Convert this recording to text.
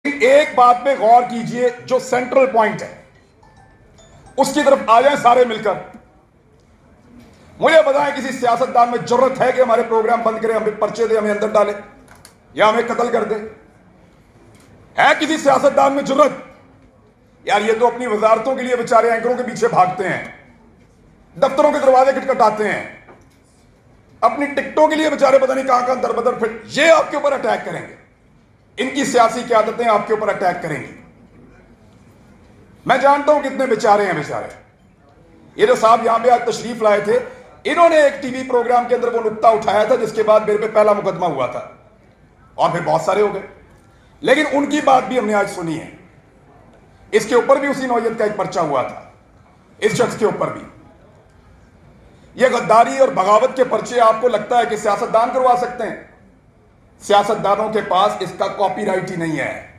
एक बात पे गौर कीजिए, जो सेंट्रल पॉइंट है उसकी तरफ आ जाए सारे मिलकर। मुझे बताएं, किसी सियासतदान में जरूरत है कि हमारे प्रोग्राम बंद करें, हमें पर्चे दे, हमें अंदर डाले या हमें कत्ल कर दे? है किसी सियासतदान में जरूरत? यार ये तो अपनी वजारतों के लिए बेचारे एंकरों के पीछे भागते हैं, दफ्तरों के दरवाजे खटखटाते हैं, अपनी टिकटों के लिए बेचारे पता नहीं कहां कहां दरबदर फिर ये आपके ऊपर अटैक करेंगे। इनकी सियासी क़यादतें आपके ऊपर अटैक करेंगी। मैं जानता हूं कितने बेचारे हैं बेचारे। ये जो साहब यहां पे आज तशरीफ लाए थे, इन्होंने एक टीवी प्रोग्राम के अंदर वो नुक्ता उठाया था जिसके बाद मेरे पे पहला मुकदमा हुआ था और फिर बहुत सारे हो गए, लेकिन उनकी बात भी हमने आज सुनी है। इसके ऊपर भी उसी नौयत का एक पर्चा हुआ था, इस शख्स के ऊपर भी। ये गद्दारी और बगावत के पर्चे आपको लगता है कि सियासतदान करवा सकते हैं? सियासतदानों के पास इसका कॉपीराइट ही नहीं है।